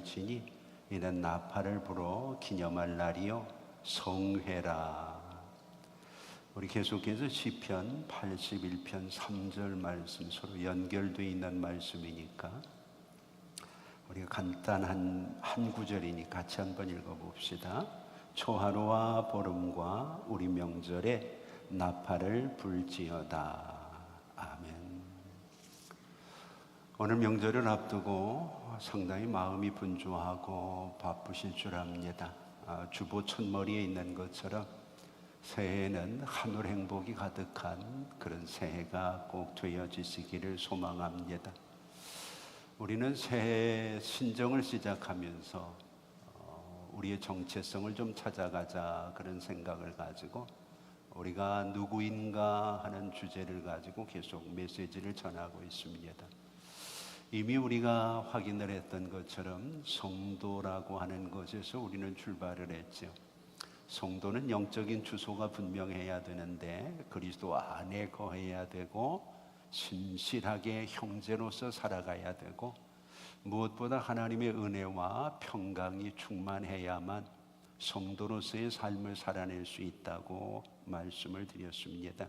되었지니 이는 나팔을 불어 기념할 날이요 성회라. 우리 계속해서 시편 81편 3절 말씀, 서로 연결되어 있는 말씀이니까 우리가 간단한 한 구절이니 같이 한번 읽어봅시다. 초하루와 보름과 우리 명절에 나팔을 불지어다. 아멘. 오늘 명절을 앞두고 상당히 마음이 분주하고 바쁘실 줄 압니다. 주보 첫머리에 있는 것처럼 새해에는 한올 행복이 가득한 그런 새해가 꼭 되어지시기를 소망합니다. 우리는 새해 신정을 시작하면서 우리의 정체성을 좀 찾아가자 그런 생각을 가지고 우리가 누구인가 하는 주제를 가지고 계속 메시지를 전하고 있습니다. 이미 우리가 확인을 했던 것처럼 성도라고 하는 것에서 우리는 출발을 했죠. 성도는 영적인 주소가 분명해야 되는데 그리스도 안에 거해야 되고 신실하게 형제로서 살아가야 되고 무엇보다 하나님의 은혜와 평강이 충만해야만 성도로서의 삶을 살아낼 수 있다고 말씀을 드렸습니다.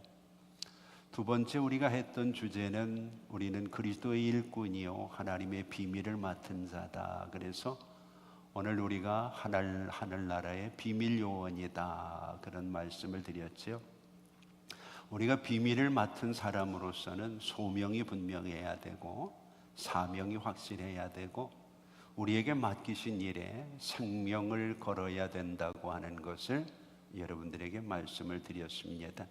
두 번째 우리가 했던 주제는 우리는 그리스도의 일꾼이요 하나님의 비밀을 맡은 자다. 그래서 오늘 우리가 하늘나라의 비밀 요원이다 그런 말씀을 드렸죠. 우리가 비밀을 맡은 사람으로서는 소명이 분명해야 되고 사명이 확실해야 되고 우리에게 맡기신 일에 생명을 걸어야 된다고 하는 것을 여러분들에게 말씀을 드렸습니다.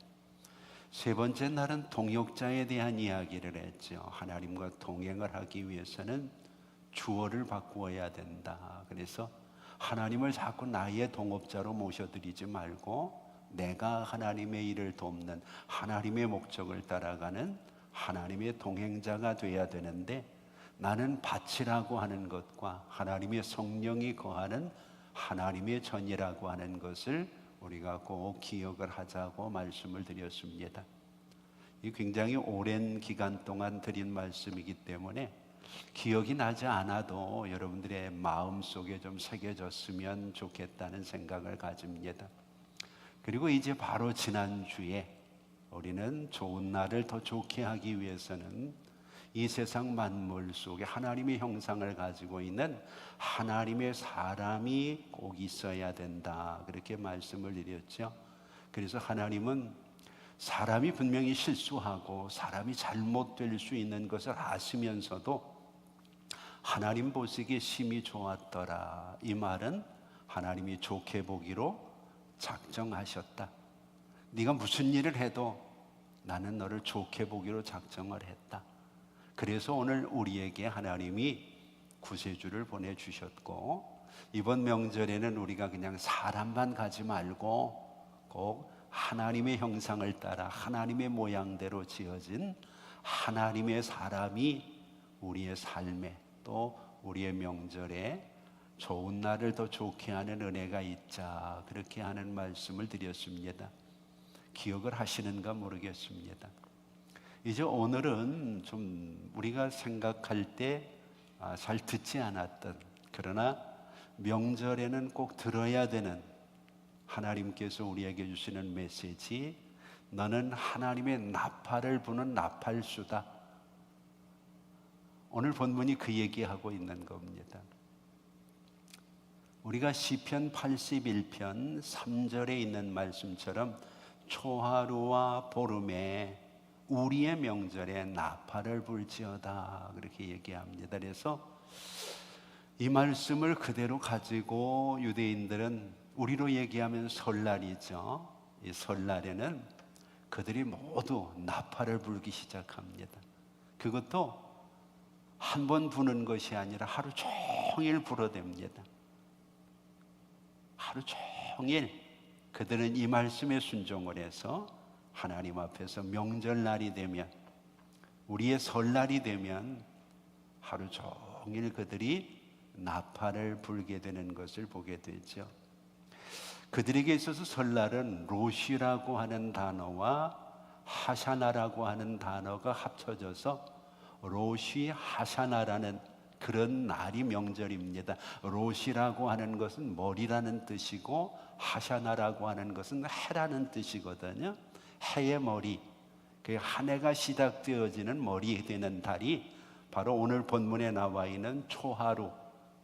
세 번째 날은 동역자에 대한 이야기를 했죠. 하나님과 동행을 하기 위해서는 주어를 바꾸어야 된다. 그래서 하나님을 자꾸 나의 동업자로 모셔드리지 말고 내가 하나님의 일을 돕는 하나님의 목적을 따라가는 하나님의 동행자가 돼야 되는데 나는 밭이라고 하는 것과 하나님의 성령이 거하는 하나님의 전이라고 하는 것을 우리가 꼭 기억을 하자고 말씀을 드렸습니다. 이 굉장히 오랜 기간 동안 드린 말씀이기 때문에 기억이 나지 않아도 여러분들의 마음속에 좀 새겨졌으면 좋겠다는 생각을 가집니다. 그리고 이제 바로 지난주에 우리는 좋은 날을 더 좋게 하기 위해서는 이 세상 만물 속에 하나님의 형상을 가지고 있는 하나님의 사람이 꼭 있어야 된다 그렇게 말씀을 드렸죠. 그래서 하나님은 사람이 분명히 실수하고 사람이 잘못될 수 있는 것을 아시면서도 하나님 보시기에 심히 좋았더라. 이 말은 하나님이 좋게 보기로 작정하셨다. 네가 무슨 일을 해도 나는 너를 좋게 보기로 작정을 했다. 그래서 오늘 우리에게 하나님이 구세주를 보내주셨고 이번 명절에는 우리가 그냥 사람만 가지 말고 꼭 하나님의 형상을 따라 하나님의 모양대로 지어진 하나님의 사람이 우리의 삶에 또 우리의 명절에 좋은 날을 더 좋게 하는 은혜가 있자 그렇게 하는 말씀을 드렸습니다. 기억을 하시는가 모르겠습니다. 이제 오늘은 좀 우리가 생각할 때 잘 듣지 않았던 그러나 명절에는 꼭 들어야 되는 하나님께서 우리에게 주시는 메시지, 너는 하나님의 나팔을 부는 나팔수다. 오늘 본문이 그 얘기하고 있는 겁니다. 우리가 시편 81편 3절에 있는 말씀처럼 초하루와 보름에 우리의 명절에 나팔을 불지어다 그렇게 얘기합니다. 그래서 이 말씀을 그대로 가지고 유대인들은 우리로 얘기하면 설날이죠. 이 설날에는 그들이 모두 나팔을 불기 시작합니다. 그것도 한 번 부는 것이 아니라 하루 종일 불어댑니다. 하루 종일 그들은 이 말씀에 순종을 해서 하나님 앞에서 명절날이 되면 우리의 설날이 되면 하루 종일 그들이 나팔을 불게 되는 것을 보게 되죠. 그들에게 있어서 설날은 로시라고 하는 단어와 하샤나라고 하는 단어가 합쳐져서 로시 하샤나라는 그런 날이 명절입니다. 롯이라고 하는 것은 머리라는 뜻이고 하샤나라고 하는 것은 해라는 뜻이거든요. 해의 머리, 그 한 해가 시작되어지는 머리 되는 달이 바로 오늘 본문에 나와 있는 초하루,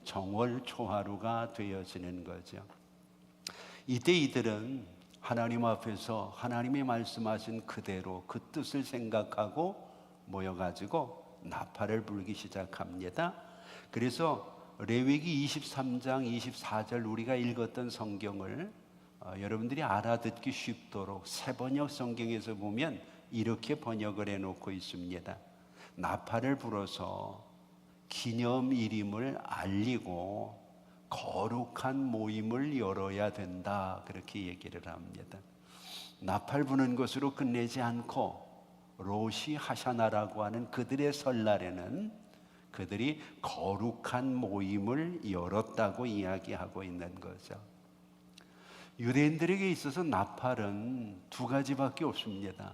정월 초하루가 되어지는 거죠. 이때 이들은 하나님 앞에서 하나님이 말씀하신 그대로 그 뜻을 생각하고 모여가지고 나팔을 불기 시작합니다. 그래서 레위기 23장 24절 우리가 읽었던 성경을 여러분들이 알아듣기 쉽도록 새번역 성경에서 보면 이렇게 번역을 해놓고 있습니다. 나팔을 불어서 기념일임을 알리고 거룩한 모임을 열어야 된다, 그렇게 얘기를 합니다. 나팔 부는 것으로 끝내지 않고 롯이 하샤나라고 하는 그들의 설날에는 그들이 거룩한 모임을 열었다고 이야기하고 있는 거죠. 유대인들에게 있어서 나팔은 두 가지밖에 없습니다.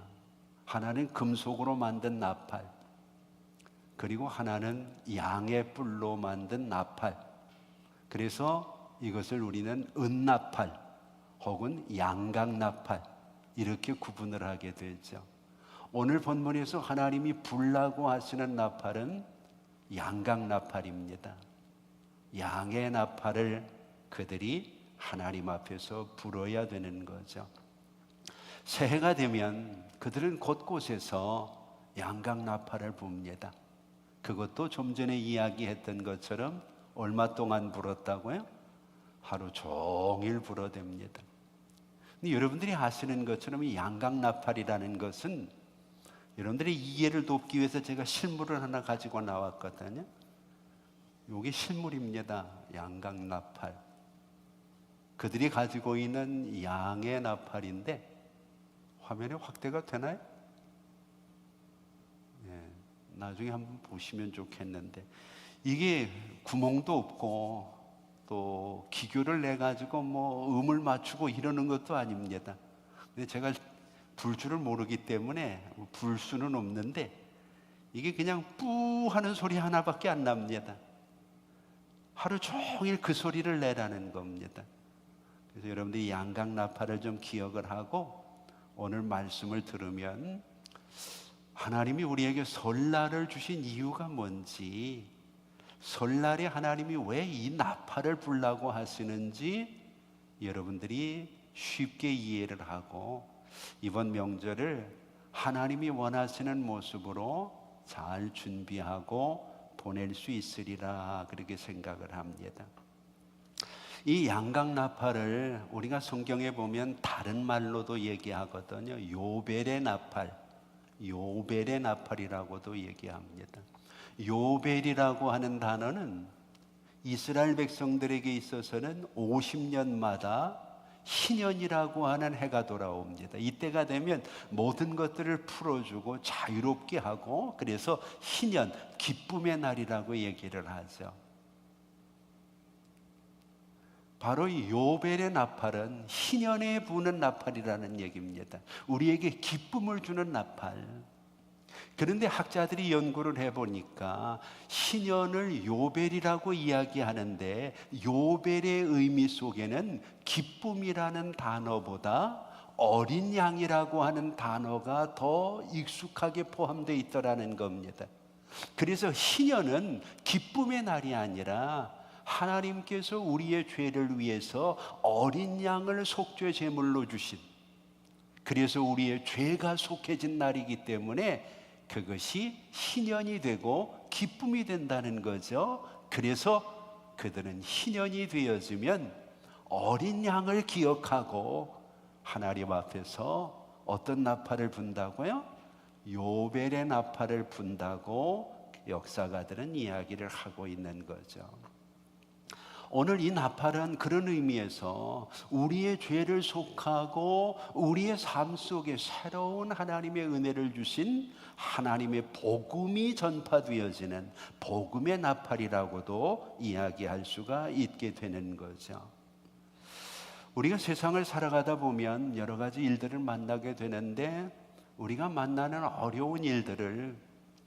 하나는 금속으로 만든 나팔, 그리고 하나는 양의 뿔로 만든 나팔. 그래서 이것을 우리는 은나팔 혹은 양각나팔 이렇게 구분을 하게 되죠. 오늘 본문에서 하나님이 불라고 하시는 나팔은 양각나팔입니다. 양의 나팔을 그들이 하나님 앞에서 불어야 되는 거죠. 새해가 되면 그들은 곳곳에서 양각나팔을 붑니다. 그것도 좀 전에 이야기했던 것처럼 얼마 동안 불었다고요? 하루 종일 불어댑니다. 근데 여러분들이 아시는 것처럼 이 양각나팔이라는 것은 여러분들의 이해를 돕기 위해서 제가 실물을 하나 가지고 나왔거든요. 이게 실물입니다. 양각나팔. 그들이 가지고 있는 양의 나팔인데 화면에 확대가 되나요? 나중에 한번 보시면 좋겠는데 이게 구멍도 없고 또 기교를 내 가지고 뭐 음을 맞추고 이러는 것도 아닙니다. 근데 제가 불 줄을 모르기 때문에 불 수는 없는데 이게 그냥 뿌 하는 소리 하나밖에 안 납니다. 하루 종일 그 소리를 내라는 겁니다. 그래서 여러분들이 양각나팔을 좀 기억을 하고 오늘 말씀을 들으면 하나님이 우리에게 설날을 주신 이유가 뭔지, 설날에 하나님이 왜 이 나팔을 불라고 하시는지 여러분들이 쉽게 이해를 하고 이번 명절을 하나님이 원하시는 모습으로 잘 준비하고 보낼 수 있으리라 그렇게 생각을 합니다. 이 양각나팔을 우리가 성경에 보면 다른 말로도 얘기하거든요. 요벨의 나팔, 요벨의 나팔이라고도 얘기합니다. 요벨이라고 하는 단어는 이스라엘 백성들에게 있어서는 50년마다 희년이라고 하는 해가 돌아옵니다. 이때가 되면 모든 것들을 풀어주고 자유롭게 하고 그래서 희년, 기쁨의 날이라고 얘기를 하죠. 바로 이 요벨의 나팔은 희년에 부는 나팔이라는 얘기입니다. 우리에게 기쁨을 주는 나팔. 그런데 학자들이 연구를 해보니까 희년을 요벨이라고 이야기하는데 요벨의 의미 속에는 기쁨이라는 단어보다 어린 양이라고 하는 단어가 더 익숙하게 포함되어 있더라는 겁니다. 그래서 희년은 기쁨의 날이 아니라 하나님께서 우리의 죄를 위해서 어린 양을 속죄 제물로 주신, 그래서 우리의 죄가 속해진 날이기 때문에 그것이 희년이 되고 기쁨이 된다는 거죠. 그래서 그들은 희년이 되어지면 어린 양을 기억하고 하나님 앞에서 어떤 나팔을 분다고요? 요벨의 나팔을 분다고 역사가들은 이야기를 하고 있는 거죠. 오늘 이 나팔은 그런 의미에서 우리의 죄를 속하고 우리의 삶 속에 새로운 하나님의 은혜를 주신 하나님의 복음이 전파되어지는 복음의 나팔이라고도 이야기할 수가 있게 되는 거죠. 우리가 세상을 살아가다 보면 여러 가지 일들을 만나게 되는데 우리가 만나는 어려운 일들을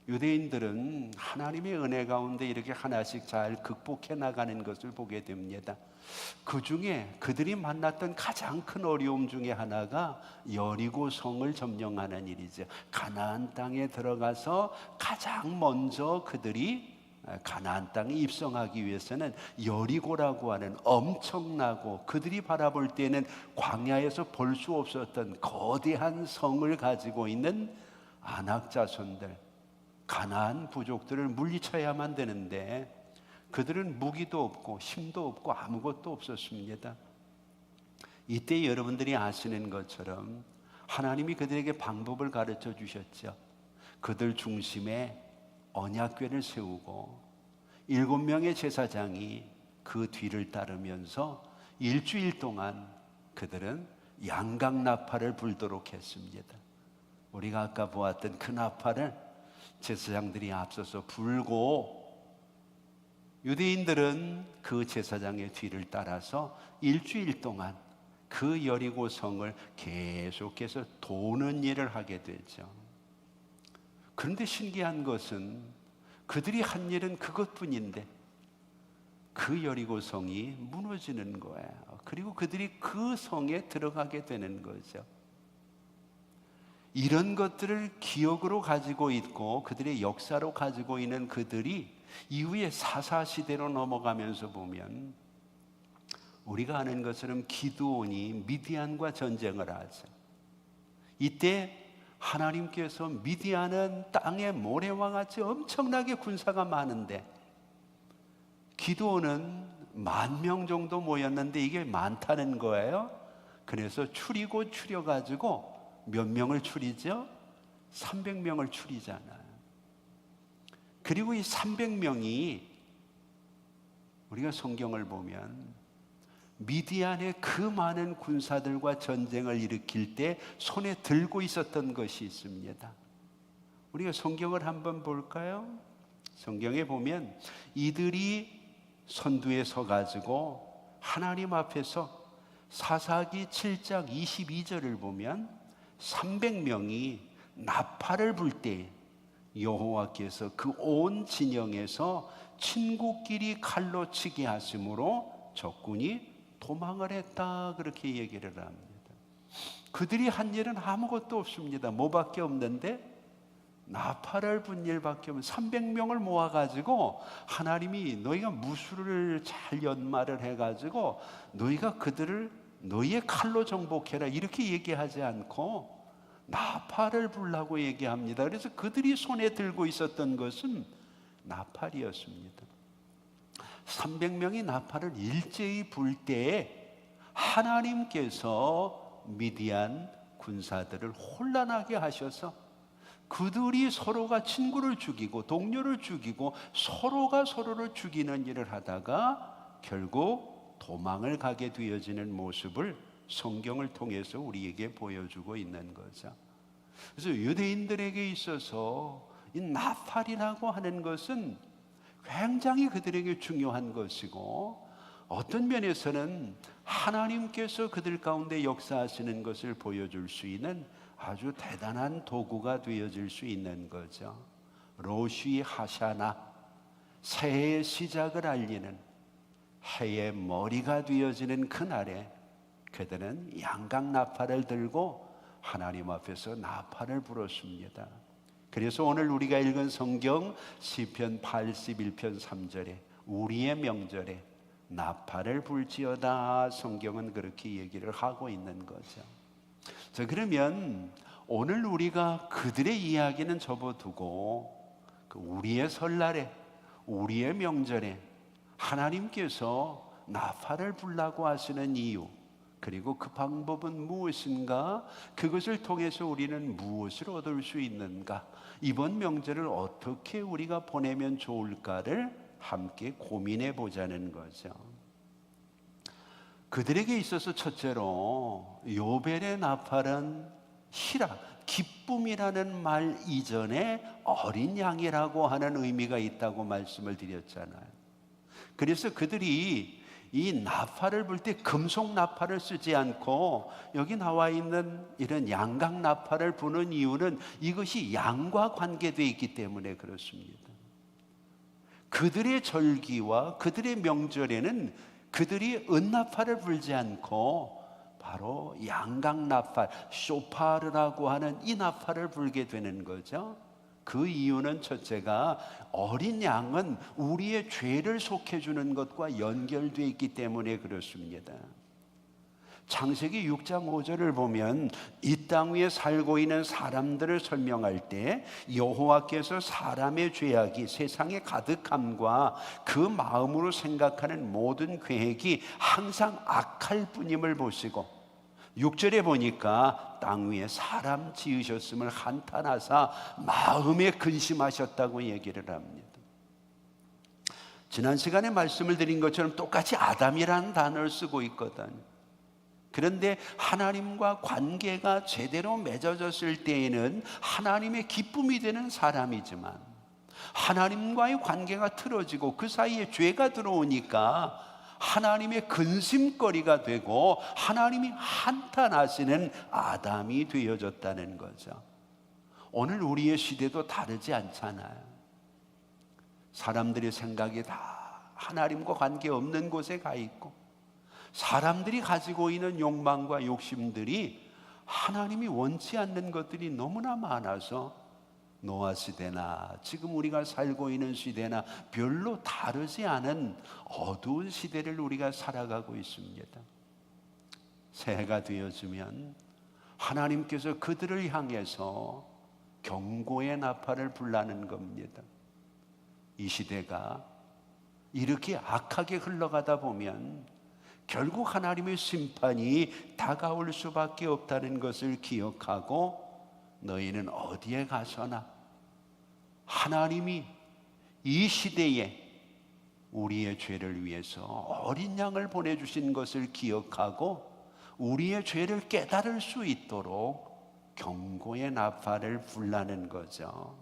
유대인들은 하나님의 은혜 가운데 이렇게 하나씩 잘 극복해 나가는 것을 보게 됩니다. 그 중에 그들이 만났던 가장 큰 어려움 중에 하나가 여리고 성을 점령하는 일이죠. 가나안 땅에 들어가서 가장 먼저 그들이 가나안 땅에 입성하기 위해서는 여리고라고 하는 엄청나고 그들이 바라볼 때는 광야에서 볼 수 없었던 거대한 성을 가지고 있는 아낙 자손들, 가나안 부족들을 물리쳐야만 되는데 그들은 무기도 없고 힘도 없고 아무것도 없었습니다. 이때 여러분들이 아시는 것처럼 하나님이 그들에게 방법을 가르쳐 주셨죠. 그들 중심에 언약궤를 세우고 7명의 제사장이 그 뒤를 따르면서 일주일 동안 그들은 양각 나팔을 불도록 했습니다. 우리가 아까 보았던 그 나팔을 제사장들이 앞서서 불고 유대인들은 그 제사장의 뒤를 따라서 일주일 동안 그 여리고 성을 계속해서 도는 일을 하게 되죠. 그런데 신기한 것은 그들이 한 일은 그것뿐인데 그 여리고 성이 무너지는 거예요. 그리고 그들이 그 성에 들어가게 되는 거죠. 이런 것들을 기억으로 가지고 있고 그들의 역사로 가지고 있는 그들이 이후에 사사시대로 넘어가면서 보면 우리가 아는 것처럼 기드온이 미디안과 전쟁을 하죠. 이때 하나님께서 미디안은 땅의 모래와 같이 엄청나게 군사가 많은데 기드온은 10,000명 정도 모였는데 이게 많다는 거예요. 그래서 추려가지고 몇 명을 추리죠? 300명을 추리잖아요. 그리고 이 300명이 우리가 성경을 보면 미디안의 그 많은 군사들과 전쟁을 일으킬 때 손에 들고 있었던 것이 있습니다. 우리가 성경을 한번 볼까요? 성경에 보면 이들이 선두에 서가지고 하나님 앞에서 사사기 7장 22절을 보면 300명이 나팔을 불 때 여호와께서 그 온 진영에서 친구끼리 칼로 치게 하심으로 적군이 도망을 했다 그렇게 얘기를 합니다. 그들이 한 일은 아무것도 없습니다. 뭐밖에 없는데 나팔을 분 일밖에 없는 300명을 모아가지고 하나님이 너희가 무술을 잘 연마를 해가지고 너희가 그들을 너희의 칼로 정복해라 이렇게 얘기하지 않고 나팔을 불라고 얘기합니다. 그래서 그들이 손에 들고 있었던 것은 나팔이었습니다. 300명이 나팔을 일제히 불 때에 하나님께서 미디안 군사들을 혼란하게 하셔서 그들이 서로가 친구를 죽이고 동료를 죽이고 서로가 서로를 죽이는 일을 하다가 결국 도망을 가게 되어지는 모습을 성경을 통해서 우리에게 보여주고 있는 거죠. 그래서 유대인들에게 있어서 이 나팔이라고 하는 것은 굉장히 그들에게 중요한 것이고 어떤 면에서는 하나님께서 그들 가운데 역사하시는 것을 보여줄 수 있는 아주 대단한 도구가 되어질 수 있는 거죠. 로시 하샤나, 새해의 시작을 알리는 해의 머리가 되어지는 그날에 그들은 양각 나팔을 들고 하나님 앞에서 나팔을 불었습니다. 그래서 오늘 우리가 읽은 성경 시편 81편 3절에 우리의 명절에 나팔을 불지어다 성경은 그렇게 얘기를 하고 있는 거죠. 자, 그러면 오늘 우리가 그들의 이야기는 접어두고 우리의 설날에 우리의 명절에 하나님께서 나팔을 불라고 하시는 이유 그리고 그 방법은 무엇인가? 그것을 통해서 우리는 무엇을 얻을 수 있는가? 이번 명절을 어떻게 우리가 보내면 좋을까를 함께 고민해 보자는 거죠. 그들에게 있어서 첫째로 요벨의 나팔은 희락, 기쁨이라는 말 이전에 어린 양이라고 하는 의미가 있다고 말씀을 드렸잖아요. 그래서 그들이 이 나팔을 불 때 금속 나팔을 쓰지 않고 여기 나와 있는 이런 양각 나팔을 부는 이유는 이것이 양과 관계되어 있기 때문에 그렇습니다. 그들의 절기와 그들의 명절에는 그들이 은나팔을 불지 않고 바로 양각 나팔, 쇼파르라고 하는 이 나팔을 불게 되는 거죠. 그 이유는 첫째가 어린 양은 우리의 죄를 속해주는 것과 연결되어 있기 때문에 그렇습니다. 창세기 6장 5절을 보면 이 땅 위에 살고 있는 사람들을 설명할 때 여호와께서 사람의 죄악이 세상에 가득함과 그 마음으로 생각하는 모든 계획이 항상 악할 뿐임을 보시고 6절에 보니까 땅 위에 사람 지으셨음을 한탄하사 마음에 근심하셨다고 얘기를 합니다. 지난 시간에 말씀을 드린 것처럼 똑같이 아담이라는 단어를 쓰고 있거든요. 그런데 하나님과 관계가 제대로 맺어졌을 때에는 하나님의 기쁨이 되는 사람이지만 하나님과의 관계가 틀어지고 그 사이에 죄가 들어오니까 하나님의 근심거리가 되고 하나님이 한탄하시는 아담이 되어졌다는 거죠. 오늘 우리의 시대도 다르지 않잖아요. 사람들의 생각이 다 하나님과 관계없는 곳에 가 있고 사람들이 가지고 있는 욕망과 욕심들이 하나님이 원치 않는 것들이 너무나 많아서 노아 시대나 지금 우리가 살고 있는 시대나 별로 다르지 않은 어두운 시대를 우리가 살아가고 있습니다. 새해가 되어지면 하나님께서 그들을 향해서 경고의 나팔을 불라는 겁니다. 이 시대가 이렇게 악하게 흘러가다 보면 결국 하나님의 심판이 다가올 수밖에 없다는 것을 기억하고 너희는 어디에 가서나 하나님이 이 시대에 우리의 죄를 위해서 어린 양을 보내주신 것을 기억하고 우리의 죄를 깨달을 수 있도록 경고의 나팔을 불라는 거죠.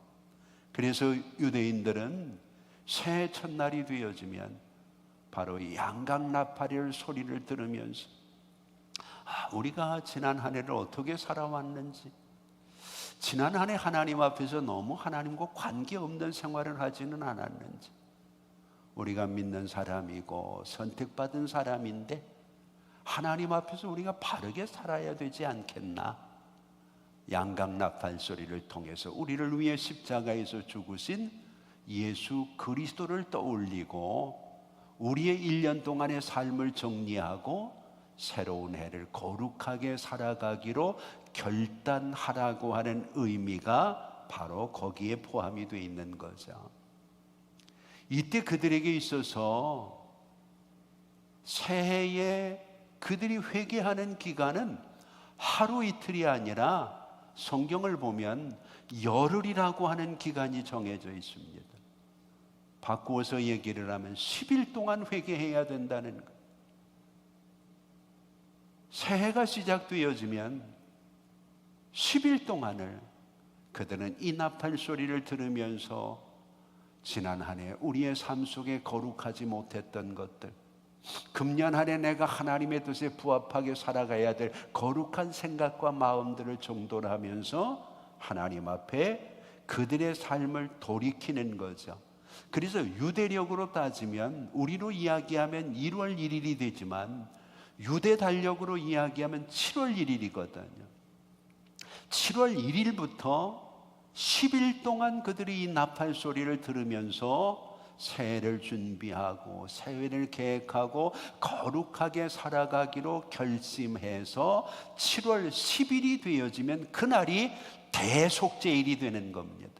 그래서 유대인들은 새해 첫날이 되어지면 바로 이 양각 나팔의 소리를 들으면서 우리가 지난 한 해를 어떻게 살아왔는지, 지난 한 해 하나님 앞에서 너무 하나님과 관계없는 생활을 하지는 않았는지, 우리가 믿는 사람이고 선택받은 사람인데 하나님 앞에서 우리가 바르게 살아야 되지 않겠나. 양각 나팔 소리를 통해서 우리를 위해 십자가에서 죽으신 예수 그리스도를 떠올리고 우리의 1년 동안의 삶을 정리하고 새로운 해를 거룩하게 살아가기로 결단하라고 하는 의미가 바로 거기에 포함이 되어 있는 거죠. 이때 그들에게 있어서 새해에 그들이 회개하는 기간은 하루 이틀이 아니라 성경을 보면 열흘이라고 하는 기간이 정해져 있습니다. 바꾸어서 얘기를 하면 10일 동안 회개해야 된다는 것. 새해가 시작되어지면 10일 동안을 그들은 이 나팔 소리를 들으면서 지난 한 해 우리의 삶 속에 거룩하지 못했던 것들, 금년 한 해 내가 하나님의 뜻에 부합하게 살아가야 될 거룩한 생각과 마음들을 정돈하면서 하나님 앞에 그들의 삶을 돌이키는 거죠. 그래서 유대력으로 따지면 우리로 이야기하면 1월 1일이 되지만 유대 달력으로 이야기하면 7월 1일이거든요. 7월 1일부터 10일 동안 그들이 이 나팔 소리를 들으면서 새해를 준비하고 새해를 계획하고 거룩하게 살아가기로 결심해서 7월 10일이 되어지면 그날이 대속죄일이 되는 겁니다.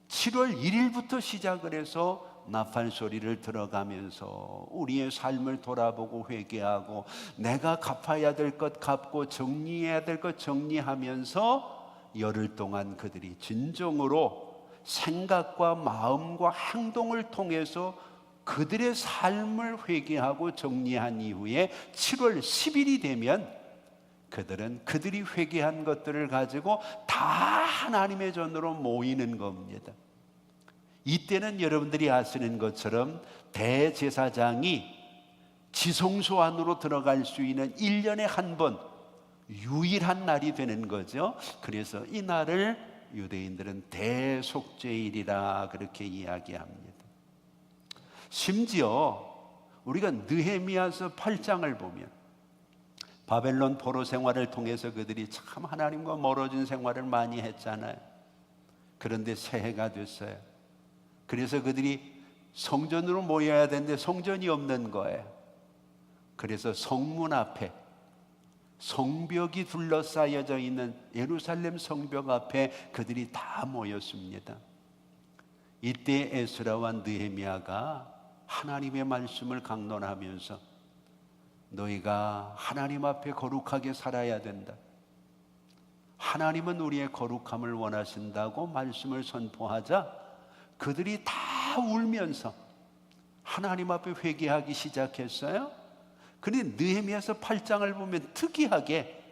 7월 1일부터 시작을 해서 나팔 소리를 들어가면서 우리의 삶을 돌아보고 회개하고 내가 갚아야 될 것 갚고 정리해야 될 것 정리하면서 열흘 동안 그들이 진정으로 생각과 마음과 행동을 통해서 그들의 삶을 회개하고 정리한 이후에 7월 10일이 되면 그들은 그들이 회개한 것들을 가지고 다 하나님의 전으로 모이는 겁니다. 이때는 여러분들이 아시는 것처럼 대제사장이 지성소 안으로 들어갈 수 있는 1년에 한 번 유일한 날이 되는 거죠. 그래서 이 날을 유대인들은 대속죄일이라 그렇게 이야기합니다. 심지어 우리가 느헤미야서 8장을 보면 바벨론 포로 생활을 통해서 그들이 참 하나님과 멀어진 생활을 많이 했잖아요. 그런데 새해가 됐어요. 그래서 그들이 성전으로 모여야 되는데 성전이 없는 거예요. 그래서 성문 앞에 성벽이 둘러싸여져 있는 예루살렘 성벽 앞에 그들이 다 모였습니다. 이때 에스라와 느헤미야가 하나님의 말씀을 강론하면서 너희가 하나님 앞에 거룩하게 살아야 된다. 하나님은 우리의 거룩함을 원하신다고 말씀을 선포하자 그들이 다 울면서 하나님 앞에 회개하기 시작했어요. 그런데 느헤미야서 8장을 보면 특이하게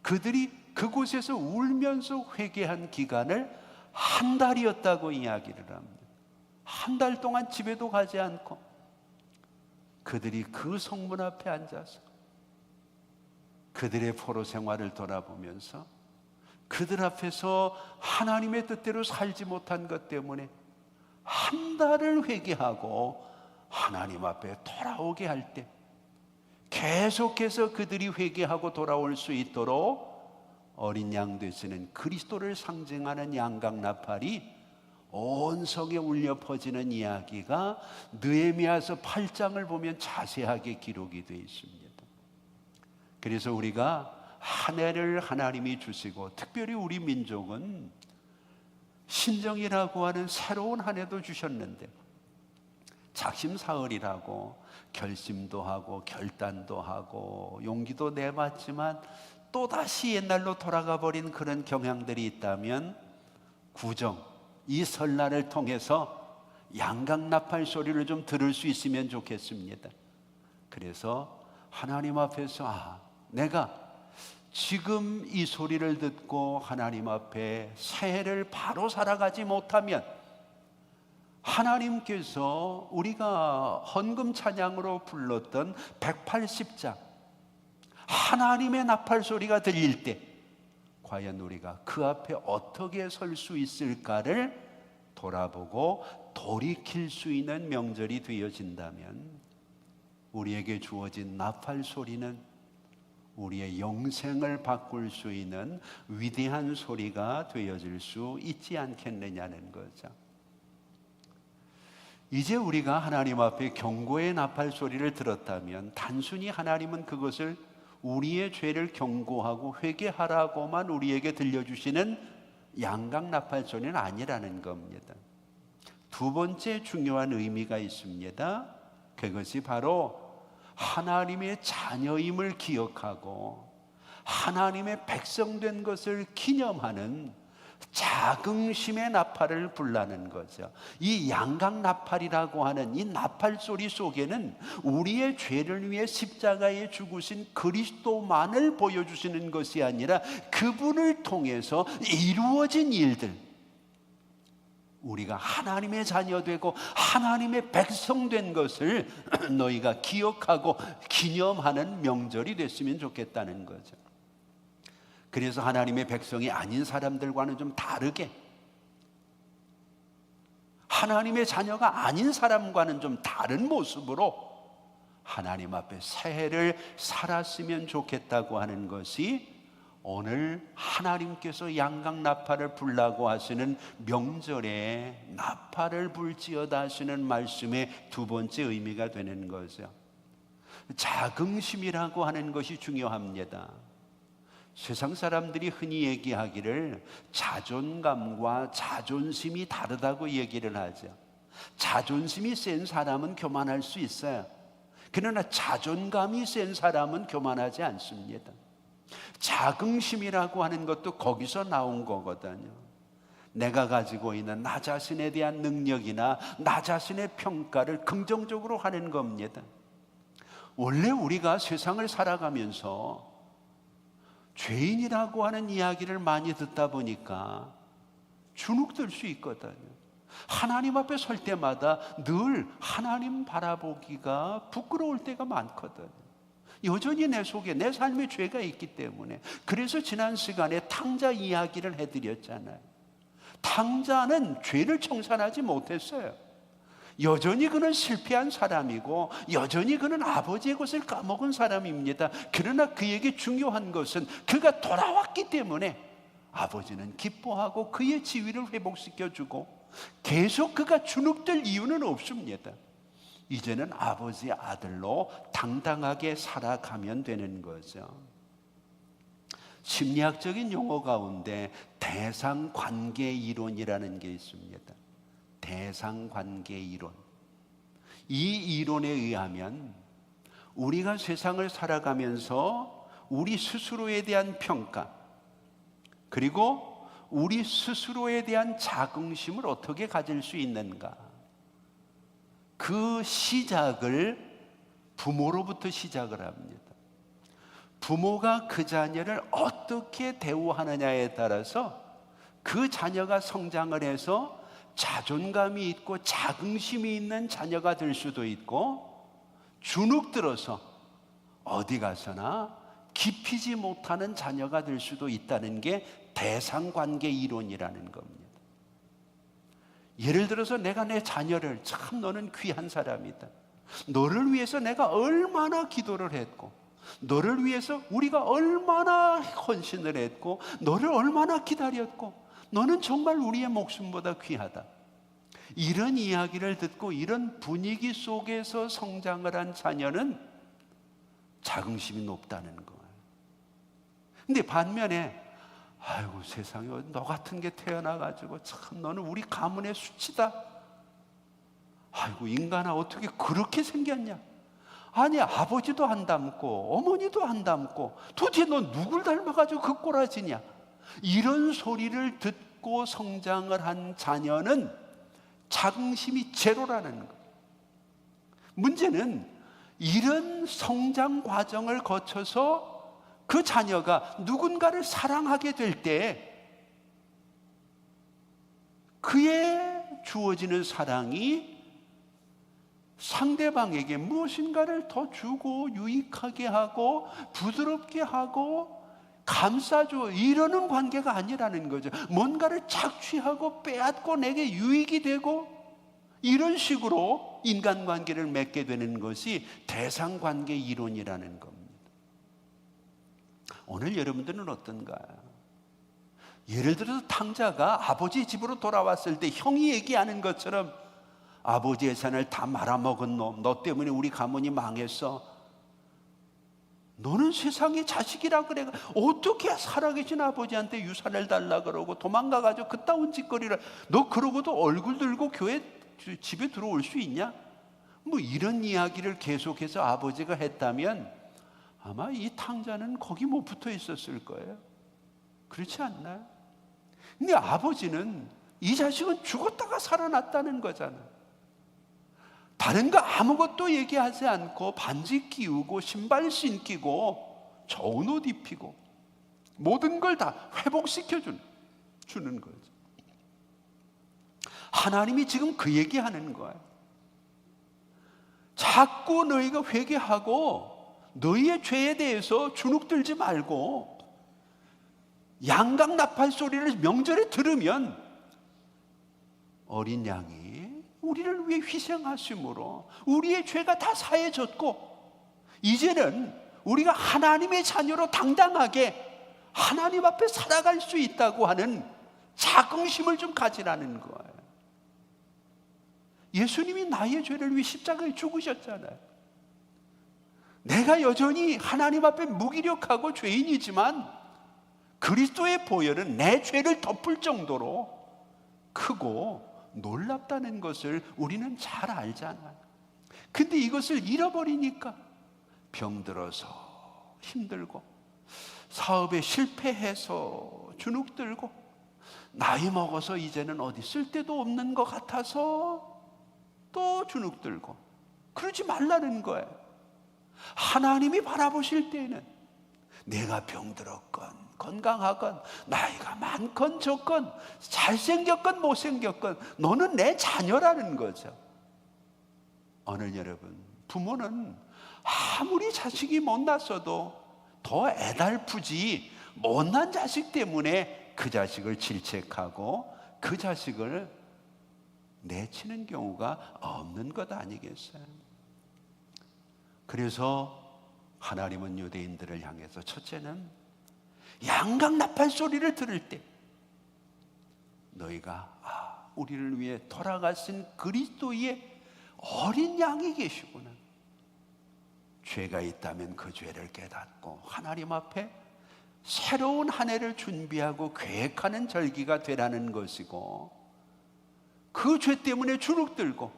그들이 그곳에서 울면서 회개한 기간을 한 달이었다고 이야기를 합니다. 한 달 동안 집에도 가지 않고 그들이 그 성문 앞에 앉아서 그들의 포로 생활을 돌아보면서 그들 앞에서 하나님의 뜻대로 살지 못한 것 때문에 한 달을 회개하고 하나님 앞에 돌아오게 할 때 계속해서 그들이 회개하고 돌아올 수 있도록 어린 양 되시는 그리스도를 상징하는 양각나팔이 온 성에 울려 퍼지는 이야기가 느헤미야서 8장을 보면 자세하게 기록이 되어 있습니다. 그래서 우리가 한 해를 하나님이 주시고 특별히 우리 민족은 신정이라고 하는 새로운 한 해도 주셨는데 작심사흘이라고 결심도 하고 결단도 하고 용기도 내봤지만 또다시 옛날로 돌아가 버린 그런 경향들이 있다면 구정, 이 설날을 통해서 양각나팔 소리를 좀 들을 수 있으면 좋겠습니다. 그래서 하나님 앞에서 내가 지금 이 소리를 듣고 하나님 앞에 새해를 바로 살아가지 못하면 하나님께서 우리가 헌금 찬양으로 불렀던 180장 하나님의 나팔 소리가 들릴 때 과연 우리가 그 앞에 어떻게 설 수 있을까를 돌아보고 돌이킬 수 있는 명절이 되어진다면 우리에게 주어진 나팔 소리는 우리의 영생을 바꿀 수 있는 위대한 소리가 되어질 수 있지 않겠느냐는 거죠. 이제 우리가 하나님 앞에 경고의 나팔 소리를 들었다면 단순히 하나님은 그것을 우리의 죄를 경고하고 회개하라고만 우리에게 들려주시는 양각 나팔 소리는 아니라는 겁니다. 두 번째 중요한 의미가 있습니다. 그것이 바로 하나님의 자녀임을 기억하고 하나님의 백성된 것을 기념하는 자긍심의 나팔을 불라는 거죠. 이 양각 나팔이라고 하는 이 나팔 소리 속에는 우리의 죄를 위해 십자가에 죽으신 그리스도만을 보여주시는 것이 아니라 그분을 통해서 이루어진 일들, 우리가 하나님의 자녀 되고 하나님의 백성 된 것을 너희가 기억하고 기념하는 명절이 됐으면 좋겠다는 거죠. 그래서 하나님의 백성이 아닌 사람들과는 좀 다르게, 하나님의 자녀가 아닌 사람과는 좀 다른 모습으로 하나님 앞에 새해를 살았으면 좋겠다고 하는 것이 오늘 하나님께서 양각 나팔을 불라고 하시는 명절에 나팔을 불지어다 하시는 말씀의 두 번째 의미가 되는 거죠. 자긍심이라고 하는 것이 중요합니다. 세상 사람들이 흔히 얘기하기를 자존감과 자존심이 다르다고 얘기를 하죠. 자존심이 센 사람은 교만할 수 있어요. 그러나 자존감이 센 사람은 교만하지 않습니다. 자긍심이라고 하는 것도 거기서 나온 거거든요. 내가 가지고 있는 나 자신에 대한 능력이나 나 자신의 평가를 긍정적으로 하는 겁니다. 원래 우리가 세상을 살아가면서 죄인이라고 하는 이야기를 많이 듣다 보니까 주눅들 수 있거든요. 하나님 앞에 설 때마다 늘 하나님 바라보기가 부끄러울 때가 많거든. 여전히 내 속에 내 삶의 죄가 있기 때문에. 그래서 지난 시간에 탕자 이야기를 해드렸잖아요. 탕자는 죄를 청산하지 못했어요. 여전히 그는 실패한 사람이고 여전히 그는 아버지의 것을 까먹은 사람입니다. 그러나 그에게 중요한 것은 그가 돌아왔기 때문에 아버지는 기뻐하고 그의 지위를 회복시켜주고 계속 그가 주눅들 이유는 없습니다. 이제는 아버지의 아들로 당당하게 살아가면 되는 거죠. 심리학적인 용어 가운데 대상관계 이론이라는 게 있습니다. 대상관계 이론. 이 이론에 의하면 우리가 세상을 살아가면서 우리 스스로에 대한 평가, 그리고 우리 스스로에 대한 자긍심을 어떻게 가질 수 있는가, 그 시작을 부모로부터 시작을 합니다. 부모가 그 자녀를 어떻게 대우하느냐에 따라서 그 자녀가 성장을 해서 자존감이 있고 자긍심이 있는 자녀가 될 수도 있고, 주눅 들어서 어디 가서나 깊이지 못하는 자녀가 될 수도 있다는 게 대상관계 이론이라는 겁니다. 예를 들어서 내가 내 자녀를, 참 너는 귀한 사람이다, 너를 위해서 내가 얼마나 기도를 했고, 너를 위해서 우리가 얼마나 헌신을 했고, 너를 얼마나 기다렸고, 너는 정말 우리의 목숨보다 귀하다, 이런 이야기를 듣고 이런 분위기 속에서 성장을 한 자녀는 자긍심이 높다는 거예요. 근데 반면에 아이고 세상에 너 같은 게 태어나가지고 참 너는 우리 가문의 수치다, 아이고 인간아 어떻게 그렇게 생겼냐, 아니 아버지도 안 닮고 어머니도 안 닮고 도대체 너 누굴 닮아가지고 그 꼬라지냐, 이런 소리를 듣고 성장을 한 자녀는 자긍심이 제로라는 거예요. 문제는 이런 성장 과정을 거쳐서 그 자녀가 누군가를 사랑하게 될 때 그의 주어지는 사랑이 상대방에게 무엇인가를 더 주고 유익하게 하고 부드럽게 하고 감싸줘, 이러는 관계가 아니라는 거죠. 뭔가를 착취하고 빼앗고 내게 유익이 되고 이런 식으로 인간관계를 맺게 되는 것이 대상관계 이론이라는 겁니다. 오늘 여러분들은 어떤가요? 예를 들어서 탕자가 아버지 집으로 돌아왔을 때 형이 얘기하는 것처럼 아버지 예산을 다 말아먹은 놈, 너 때문에 우리 가문이 망했어, 너는 세상의 자식이라 그래, 어떻게 살아계신 아버지한테 유산을 달라 그러고 도망가가지고 그따운 짓거리를, 너 그러고도 얼굴 들고 교회 집에 들어올 수 있냐, 뭐 이런 이야기를 계속해서 아버지가 했다면 아마 이 탕자는 거기 못 붙어 있었을 거예요. 그렇지 않나요? 근데 아버지는 이 자식은 죽었다가 살아났다는 거잖아요. 다른 거 아무것도 얘기하지 않고 반지 끼우고 신발 신기고 좋은 옷 입히고 모든 걸 다 회복시켜 주는 거죠. 하나님이 지금 그 얘기하는 거예요. 자꾸 너희가 회개하고 너희의 죄에 대해서 주눅들지 말고 양각 나팔 소리를 명절에 들으면 어린 양이 우리를 위해 희생하심으로 우리의 죄가 다 사해졌고 이제는 우리가 하나님의 자녀로 당당하게 하나님 앞에 살아갈 수 있다고 하는 자긍심을 좀 가지라는 거예요. 예수님이 나의 죄를 위해 십자가에 죽으셨잖아요. 내가 여전히 하나님 앞에 무기력하고 죄인이지만 그리스도의 보혈은 내 죄를 덮을 정도로 크고 놀랍다는 것을 우리는 잘 알잖아요. 근데 이것을 잃어버리니까 병들어서 힘들고 사업에 실패해서 주눅들고 나이 먹어서 이제는 어디 쓸 데도 없는 것 같아서 또 주눅들고, 그러지 말라는 거예요. 하나님이 바라보실 때에는 내가 병들었건 건강하건 나이가 많건 적건 잘생겼건 못생겼건 너는 내 자녀라는 거죠. 오늘 여러분, 부모는 아무리 자식이 못났어도 더 애달프지 못난 자식 때문에 그 자식을 질책하고 그 자식을 내치는 경우가 없는 것 아니겠어요? 그래서 하나님은 유대인들을 향해서 첫째는 양강나팔 소리를 들을 때 너희가 우리를 위해 돌아가신 그리스도의 어린 양이 계시구나, 죄가 있다면 그 죄를 깨닫고 하나님 앞에 새로운 한 해를 준비하고 계획하는 절기가 되라는 것이고, 그 죄 때문에 주눅들고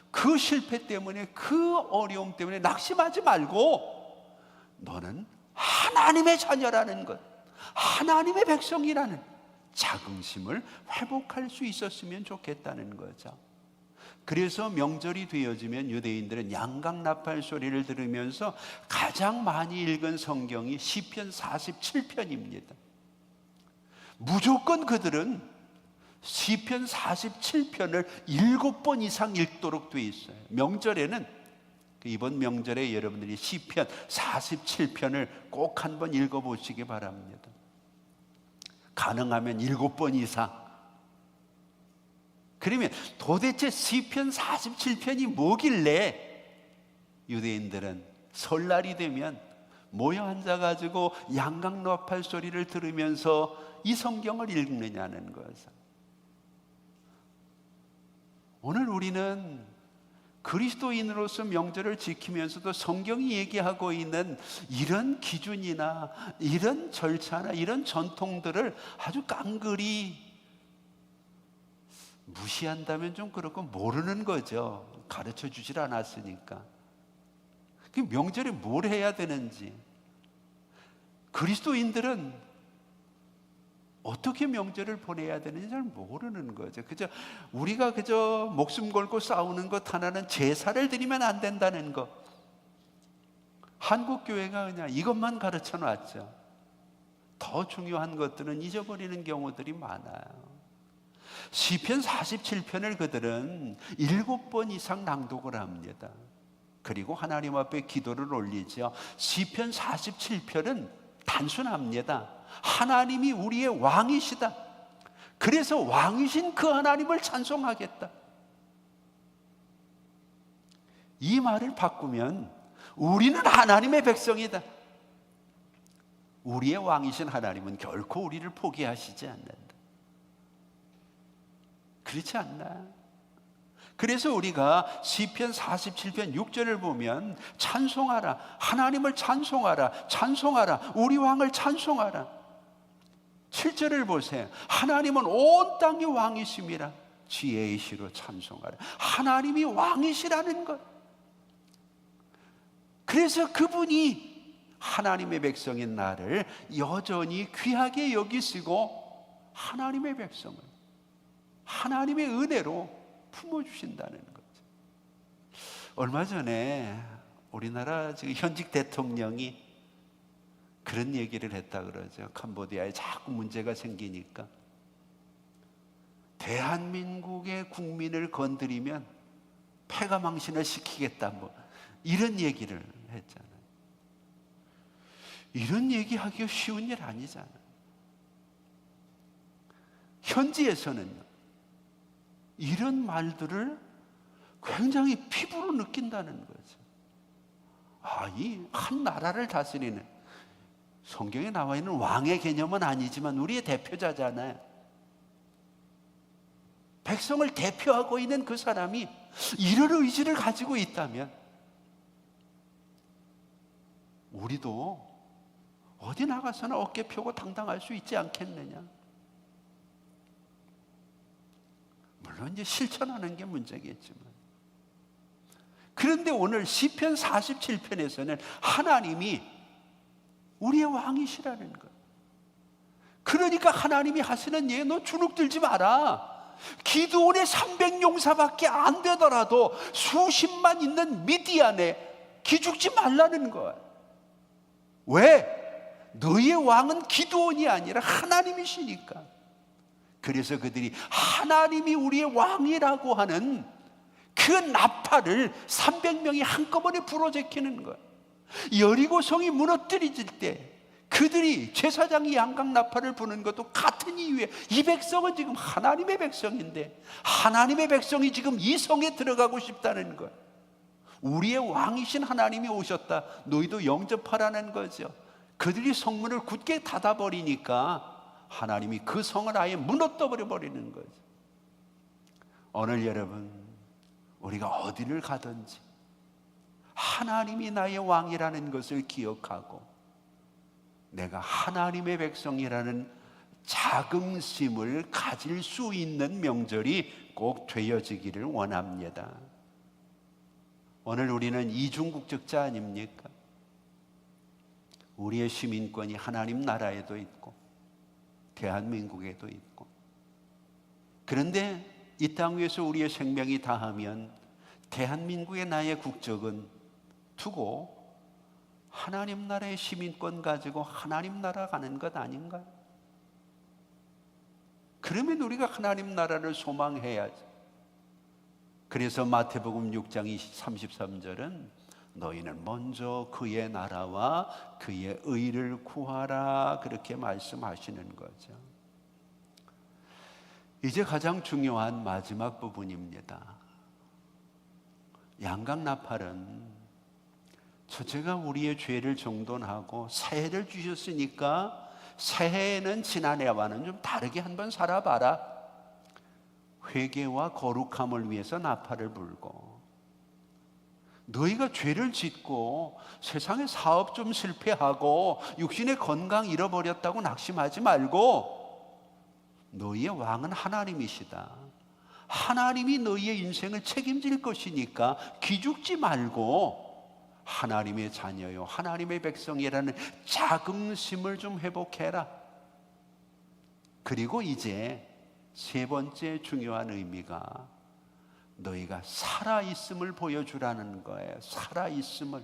그 실패 때문에 그 어려움 때문에 낙심하지 말고 너는 하나님의 자녀라는 것, 하나님의 백성이라는 자긍심을 회복할 수 있었으면 좋겠다는 거죠. 그래서 명절이 되어지면 유대인들은 양강나팔 소리를 들으면서 가장 많이 읽은 성경이 시편 47편입니다. 무조건 그들은 시편 47편을 7번 이상 읽도록 돼 있어요. 명절에는, 이번 명절에 여러분들이 시편 47편을 꼭 한번 읽어보시기 바랍니다. 가능하면 7번 이상. 그러면 도대체 시편 47편이 뭐길래 유대인들은 설날이 되면 모여 앉아가지고 양강나팔 소리를 들으면서 이 성경을 읽느냐는 거죠. 오늘 우리는 그리스도인으로서 명절을 지키면서도 성경이 얘기하고 있는 이런 기준이나 이런 절차나 이런 전통들을 아주 깡그리 무시한다면 좀 그렇고, 모르는 거죠. 가르쳐 주질 않았으니까. 그 명절에 뭘 해야 되는지, 그리스도인들은 어떻게 명절을 보내야 되는지 잘 모르는 거죠. 우리가 목숨 걸고 싸우는 것 하나는 제사를 드리면 안 된다는 것. 한국 교회가 그냥 이것만 가르쳐 놨죠. 더 중요한 것들은 잊어버리는 경우들이 많아요. 시편 47편을 그들은 7번 이상 낭독을 합니다. 그리고 하나님 앞에 기도를 올리죠. 시편 47편은 단순합니다. 하나님이 우리의 왕이시다. 그래서 왕이신 그 하나님을 찬송하겠다. 이 말을 바꾸면 우리는 하나님의 백성이다. 우리의 왕이신 하나님은 결코 우리를 포기하시지 않는다. 그렇지 않나? 그래서 우리가 시편 47편 6절을 보면 찬송하라, 하나님을 찬송하라, 찬송하라, 우리 왕을 찬송하라. 7절을 보세요. 하나님은 온 땅의 왕이심이라, 지혜의 시로 찬송하라. 하나님이 왕이시라는 것. 그래서 그분이 하나님의 백성인 나를 여전히 귀하게 여기시고 하나님의 백성을 하나님의 은혜로 품어주신다는 거죠. 얼마 전에 우리나라 지금 현직 대통령이 그런 얘기를 했다 그러죠. 캄보디아에 자꾸 문제가 생기니까 대한민국의 국민을 건드리면 패가망신을 시키겠다, 이런 얘기를 했잖아요. 이런 얘기하기가 쉬운 일 아니잖아요. 현지에서는요, 이런 말들을 굉장히 피부로 느낀다는 거죠. 이 한 나라를 다스리는, 성경에 나와 있는 왕의 개념은 아니지만 우리의 대표자잖아요. 백성을 대표하고 있는 그 사람이 이런 의지를 가지고 있다면 우리도 어디 나가서나 어깨 펴고 당당할 수 있지 않겠느냐. 물론 이제 실천하는 게 문제겠지만, 그런데 오늘 시편 47편에서는 하나님이 우리의 왕이시라는 것. 그러니까 하나님이 하시는 얘기, 너 주눅들지 마라. 기드온의 300용사밖에 안 되더라도 수십만 있는 미디안에 기죽지 말라는 거야. 왜? 너희의 왕은 기드온이 아니라 하나님이시니까. 그래서 그들이 하나님이 우리의 왕이라고 하는 그 나팔을 300명이 한꺼번에 불어제키는 거예요. 여리고성이 무너뜨려질 때 그들이 제사장이 양각 나팔을 부는 것도 같은 이유에, 이 백성은 지금 하나님의 백성인데 하나님의 백성이 지금 이 성에 들어가고 싶다는 거예요. 우리의 왕이신 하나님이 오셨다, 너희도 영접하라는 거죠. 그들이 성문을 굳게 닫아버리니까 하나님이 그 성을 아예 무너뜨려 버리는 거죠. 오늘 여러분, 우리가 어디를 가든지 하나님이 나의 왕이라는 것을 기억하고 내가 하나님의 백성이라는 자긍심을 가질 수 있는 명절이 꼭 되어지기를 원합니다. 오늘 우리는 이중국적자 아닙니까? 우리의 시민권이 하나님 나라에도 있고 대한민국에도 있고, 그런데 이 땅 위에서 우리의 생명이 다하면 대한민국의 나의 국적은 두고 하나님 나라의 시민권 가지고 하나님 나라 가는 것 아닌가요? 그러면 우리가 하나님 나라를 소망해야죠. 그래서 마태복음 6장 33절은 너희는 먼저 그의 나라와 그의 의를 구하라, 그렇게 말씀하시는 거죠. 이제 가장 중요한 마지막 부분입니다. 양각 나팔은 첫째가 우리의 죄를 정돈하고 새해를 주셨으니까 새해에는 지난해와는 좀 다르게 한번 살아봐라, 회개와 거룩함을 위해서 나팔을 불고, 너희가 죄를 짓고 세상의 사업 좀 실패하고 육신의 건강 잃어버렸다고 낙심하지 말고 너희의 왕은 하나님이시다, 하나님이 너희의 인생을 책임질 것이니까 기죽지 말고 하나님의 자녀요, 하나님의 백성이라는 자긍심을 좀 회복해라. 그리고 이제 세 번째 중요한 의미가 너희가 살아있음을 보여주라는 거예요. 살아있음을.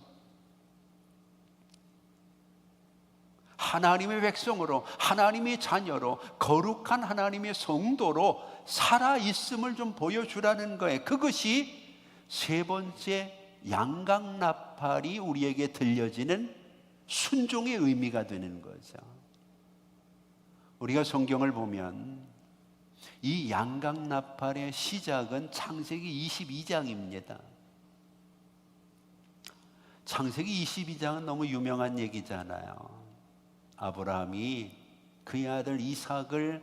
하나님의 백성으로, 하나님의 자녀로, 거룩한 하나님의 성도로 살아있음을 좀 보여주라는 거예요. 그것이 세 번째 양각 나팔이 우리에게 들려지는 순종의 의미가 되는 거죠. 우리가 성경을 보면 이 양각 나팔의 시작은 창세기 22장입니다. 창세기 22장은 너무 유명한 얘기잖아요. 아브라함이 그의 아들 이삭을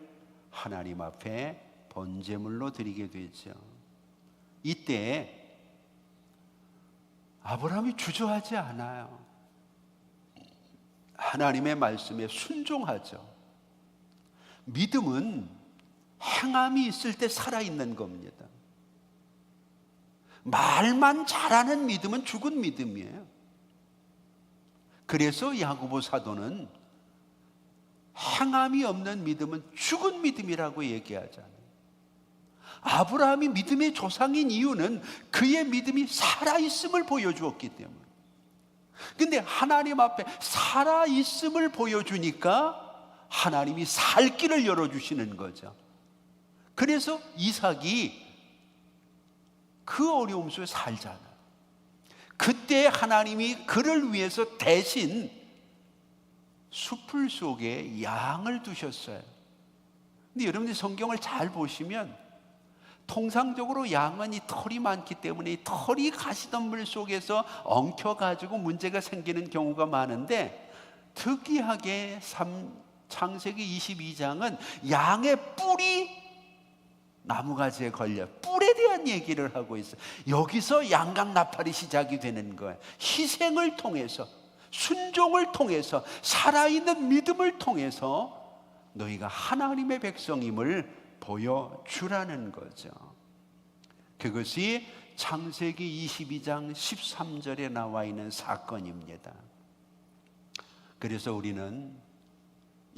하나님 앞에 번제물로 드리게 되죠. 이때 아브라함이 주저하지 않아요. 하나님의 말씀에 순종하죠. 믿음은 행함이 있을 때 살아있는 겁니다. 말만 잘하는 믿음은 죽은 믿음이에요. 그래서 야고보 사도는 행함이 없는 믿음은 죽은 믿음이라고 얘기하잖아요. 아브라함이 믿음의 조상인 이유는 그의 믿음이 살아있음을 보여주었기 때문에. 근데 하나님 앞에 살아있음을 보여주니까 하나님이 살 길을 열어주시는 거죠. 그래서 이삭이 그 어려움 속에 살잖아요. 그때 하나님이 그를 위해서 대신 숲을 속에 양을 두셨어요. 근데 여러분들이 성경을 잘 보시면 통상적으로 양은 이 털이 많기 때문에 이 털이 가시덤불 속에서 엉켜가지고 문제가 생기는 경우가 많은데, 특이하게 창세기 22장은 양의 뿔이 나무가지에 걸려 뿔에 대한 얘기를 하고 있어요. 여기서 양각 나팔이 시작이 되는 거예요. 희생을 통해서, 순종을 통해서, 살아있는 믿음을 통해서 너희가 하나님의 백성임을 보여주라는 거죠. 그것이 창세기 22장 13절에 나와 있는 사건입니다. 그래서 우리는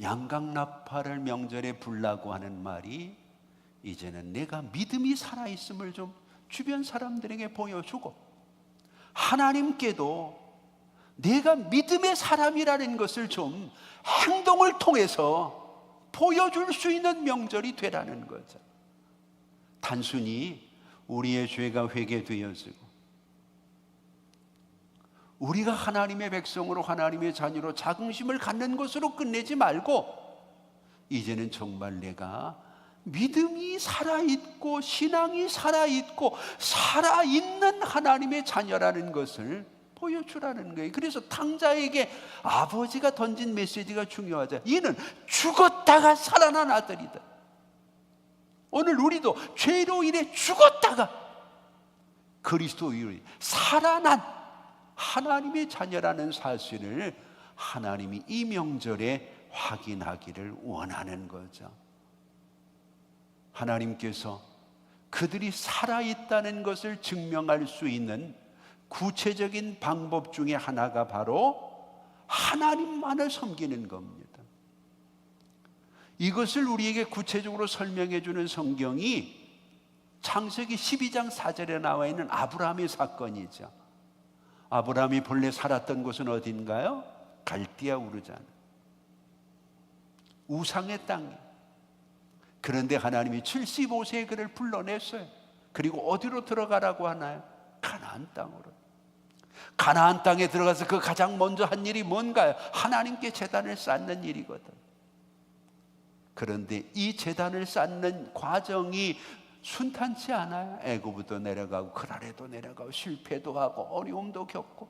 양각나팔을 명절에 불라고 하는 말이, 이제는 내가 믿음이 살아있음을 좀 주변 사람들에게 보여주고 하나님께도 내가 믿음의 사람이라는 것을 좀 행동을 통해서 보여줄 수 있는 명절이 되라는 거죠. 단순히 우리의 죄가 회개되어지고 우리가 하나님의 백성으로, 하나님의 자녀로 자긍심을 갖는 것으로 끝내지 말고, 이제는 정말 내가 믿음이 살아있고 신앙이 살아있고 살아있는 하나님의 자녀라는 것을 보여주라는 거예요. 그래서 탕자에게 아버지가 던진 메시지가 중요하죠. 이는 죽었다가 살아난 아들이다. 오늘 우리도 죄로 인해 죽었다가 그리스도로 살아난 하나님의 자녀라는 사실을 하나님이 이 명절에 확인하기를 원하는 거죠. 하나님께서 그들이 살아있다는 것을 증명할 수 있는 구체적인 방법 중에 하나가 바로 하나님만을 섬기는 겁니다. 이것을 우리에게 구체적으로 설명해 주는 성경이 창세기 12장 4절에 나와 있는 아브라함의 사건이죠. 아브라함이 본래 살았던 곳은 어딘가요? 갈디아 우르잖아, 우상의 땅. 그런데 하나님이 75세에 그를 불러냈어요. 그리고 어디로 들어가라고 하나요? 가나안 땅으로. 가나안 땅에 들어가서 그 가장 먼저 한 일이 뭔가요? 하나님께 제단을 쌓는 일이거든. 그런데 이 제단을 쌓는 과정이 순탄치 않아요. 애굽부터 내려가고 그랄에도 내려가고 실패도 하고 어려움도 겪고,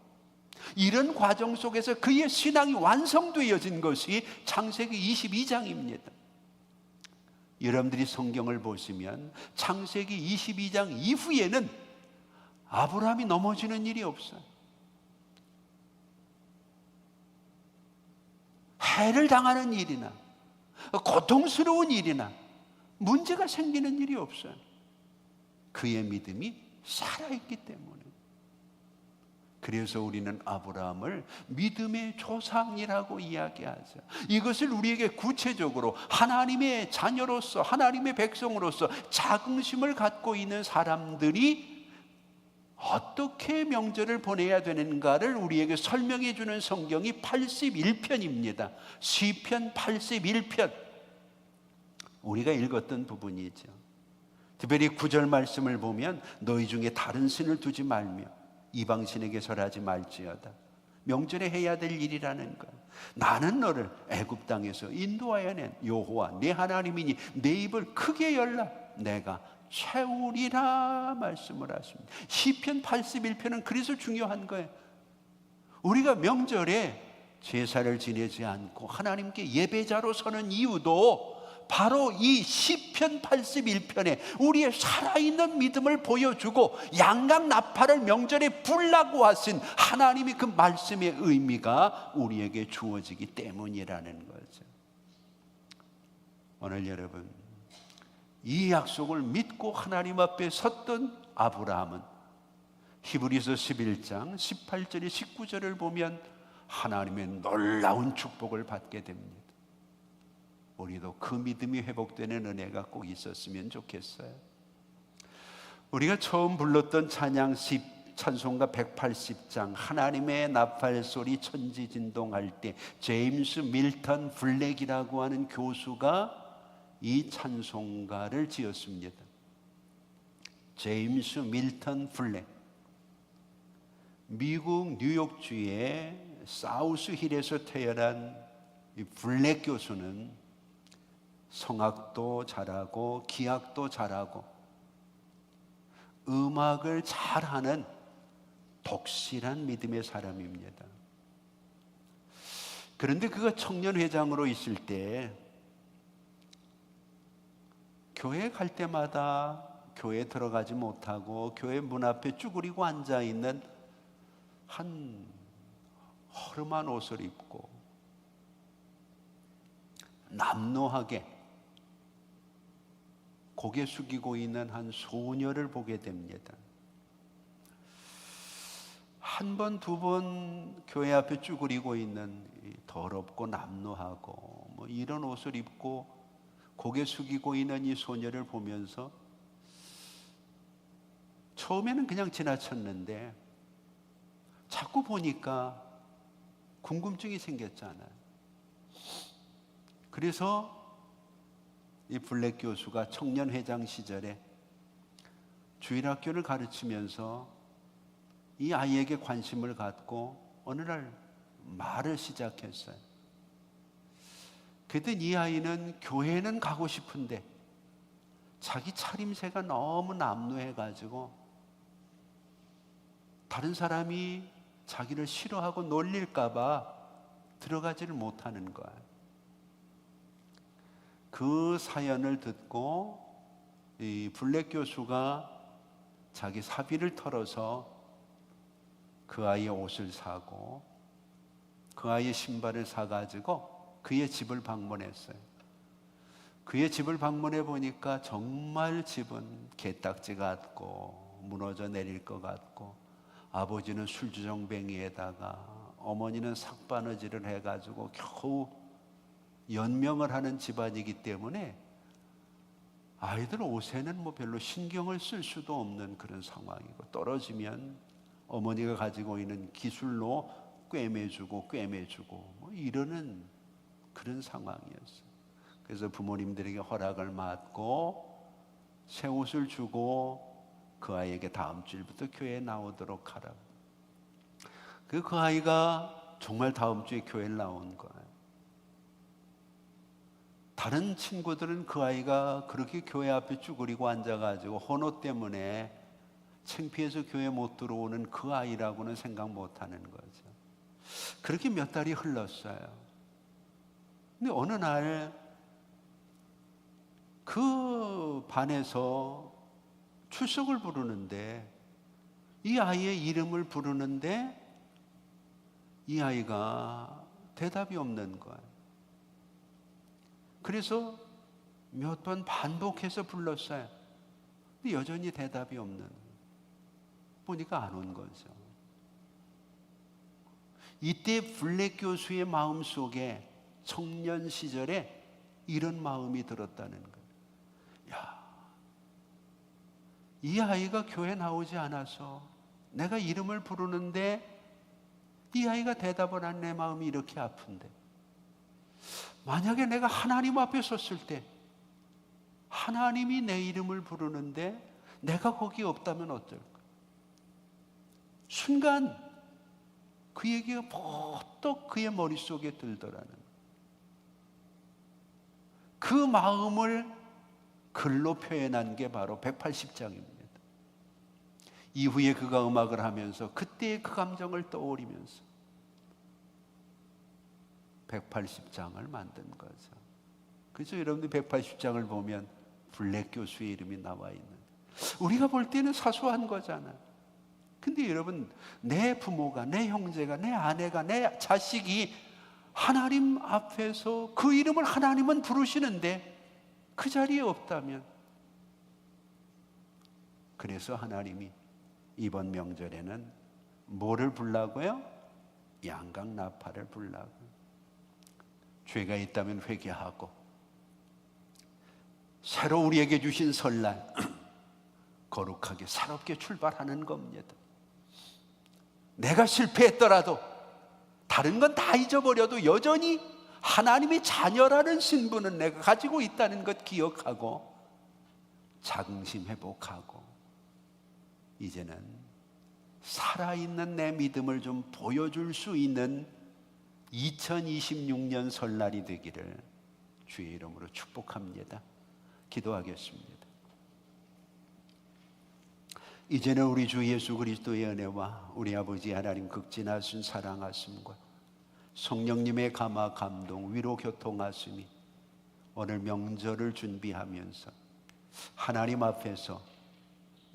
이런 과정 속에서 그의 신앙이 완성되어진 것이 창세기 22장입니다. 여러분들이 성경을 보시면 창세기 22장 이후에는 아브라함이 넘어지는 일이 없어요. 해를 당하는 일이나 고통스러운 일이나 문제가 생기는 일이 없어요. 그의 믿음이 살아있기 때문에. 그래서 우리는 아브라함을 믿음의 조상이라고 이야기하죠. 이것을 우리에게 구체적으로 하나님의 자녀로서, 하나님의 백성으로서 자긍심을 갖고 있는 사람들이 어떻게 명절을 보내야 되는가를 우리에게 설명해 주는 성경이 81편입니다. 시편 81편. 우리가 읽었던 부분이죠. 특별히 9절 말씀을 보면 너희 중에 다른 신을 두지 말며 이방신에게 절하지 말지어다. 명절에 해야 될 일이라는 것. 나는 너를 애굽 땅에서 인도하여 낸 여호와 네 하나님이니 내 입을 크게 열라 내가 채우리라 말씀을 하십니다. 시편 81편은 그래서 중요한 거예요. 우리가 명절에 제사를 지내지 않고 하나님께 예배자로 서는 이유도 바로 이 시편 81편에 우리의 살아있는 믿음을 보여주고 양각 나팔을 명절에 불라고 하신 하나님이 그 말씀의 의미가 우리에게 주어지기 때문이라는 거죠. 오늘 여러분, 이 약속을 믿고 하나님 앞에 섰던 아브라함은 히브리서 11장 18절에 19절을 보면 하나님의 놀라운 축복을 받게 됩니다. 우리도 그 믿음이 회복되는 은혜가 꼭 있었으면 좋겠어요. 우리가 처음 불렀던 찬양 찬송가 180장 하나님의 나팔 소리 천지진동할 때 제임스 밀턴 블랙이라고 하는 교수가 이 찬송가를 지었습니다. 제임스 밀턴 블랙. 미국 뉴욕주의 사우스힐에서 태어난 이 블랙 교수는 성악도 잘하고 기악도 잘하고 음악을 잘하는 독실한 믿음의 사람입니다. 그런데 그가 청년회장으로 있을 때 교회 갈 때마다 교회에 들어가지 못하고 교회 문 앞에 쭈그리고 앉아있는 한 허름한 옷을 입고 남노하게 고개 숙이고 있는 한 소녀를 보게 됩니다. 한 번, 두 번 교회 앞에 쭈그리고 있는 더럽고 남노하고 뭐 이런 옷을 입고 고개 숙이고 있는 이 소녀를 보면서 처음에는 그냥 지나쳤는데 자꾸 보니까 궁금증이 생겼잖아요. 그래서 이 블랙 교수가 청년회장 시절에 주일학교를 가르치면서 이 아이에게 관심을 갖고 어느 날 말을 시작했어요. 그랬더니 이 아이는 교회는 가고 싶은데 자기 차림새가 너무 남루해가지고 다른 사람이 자기를 싫어하고 놀릴까봐 들어가지를 못하는 거예요. 그 사연을 듣고 이 블랙 교수가 자기 사비를 털어서 그 아이의 옷을 사고 그 아이의 신발을 사가지고 그의 집을 방문했어요. 그의 집을 방문해 보니까 정말 집은 개딱지 같고 무너져 내릴 것 같고, 아버지는 술주정뱅이에다가 어머니는 삭바느질을 해가지고 겨우 연명을 하는 집안이기 때문에 아이들 옷에는 뭐 별로 신경을 쓸 수도 없는 그런 상황이고, 떨어지면 어머니가 가지고 있는 기술로 꿰매주고 뭐 이러는 그런 상황이었어요. 그래서 부모님들에게 허락을 받고 새 옷을 주고 그 아이에게 다음 주일부터 교회에 나오도록 하라고. 그 아이가 정말 다음 주에 교회를 나온 거예요. 다른 친구들은 그 아이가 그렇게 교회 앞에 쭈그리고 앉아가지고 헌옷 때문에 창피해서 교회 못 들어오는 그 아이라고는 생각 못하는 거죠. 그렇게 몇 달이 흘렀어요. 근데 어느 날 그 반에서 출석을 부르는데, 이 아이의 이름을 부르는데 이 아이가 대답이 없는 거예요. 그래서 몇 번 반복해서 불렀어요. 근데 여전히 대답이 없는 거예요. 보니까 안 온 거죠. 이때 블랙 교수의 마음속에 청년 시절에 이런 마음이 들었다는 거예요. 이 아이가 교회 나오지 않아서 내가 이름을 부르는데 이 아이가 대답을 안, 내 마음이 이렇게 아픈데, 만약에 내가 하나님 앞에 섰을 때 하나님이 내 이름을 부르는데 내가 거기 없다면 어떨까? 순간 그 얘기가 퍼뜩 그의 머릿속에 들더라는 거예요. 그 마음을 글로 표현한 게 바로 180장입니다. 이후에 그가 음악을 하면서 그때의 그 감정을 떠올리면서 180장을 만든 거죠. 그래서 여러분들 180장을 보면 블랙 교수의 이름이 나와 있는, 우리가 볼 때는 사소한 거잖아요. 근데 여러분, 내 부모가, 내 형제가, 내 아내가, 내 자식이 하나님 앞에서 그 이름을 하나님은 부르시는데 그 자리에 없다면, 그래서 하나님이 이번 명절에는 뭐를 부르라고요? 양강나팔을 부르라고. 죄가 있다면 회개하고 새로 우리에게 주신 설날 거룩하게 새롭게 출발하는 겁니다. 내가 실패했더라도, 다른 건 다 잊어버려도 여전히 하나님의 자녀라는 신분은 내가 가지고 있다는 것 기억하고 자긍심 회복하고, 이제는 살아있는 내 믿음을 좀 보여줄 수 있는 2026년 설날이 되기를 주의 이름으로 축복합니다. 기도하겠습니다. 이제는 우리 주 예수 그리스도의 은혜와 우리 아버지 하나님 극진하신 사랑하심과 성령님의 감화 감동 위로 교통하심이 오늘 명절을 준비하면서 하나님 앞에서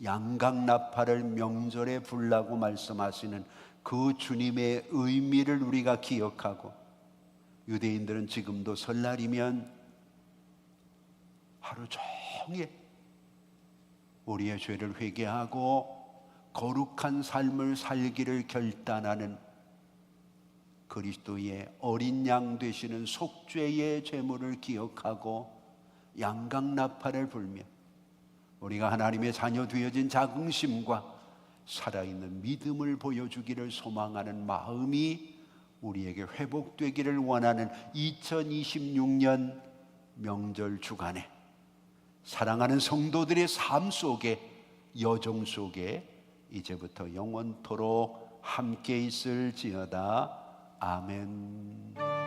양강나팔을 명절에 불라고 말씀하시는 그 주님의 의미를 우리가 기억하고, 유대인들은 지금도 설날이면 하루 종일 우리의 죄를 회개하고 거룩한 삶을 살기를 결단하는 그리스도의 어린 양 되시는 속죄의 제물을 기억하고 양강나팔을 불며 우리가 하나님의 자녀 되어진 자긍심과 살아있는 믿음을 보여주기를 소망하는 마음이 우리에게 회복되기를 원하는 2026년 명절 주간에 사랑하는 성도들의 삶 속에, 여정 속에 이제부터 영원토록 함께 있을지어다. 아멘.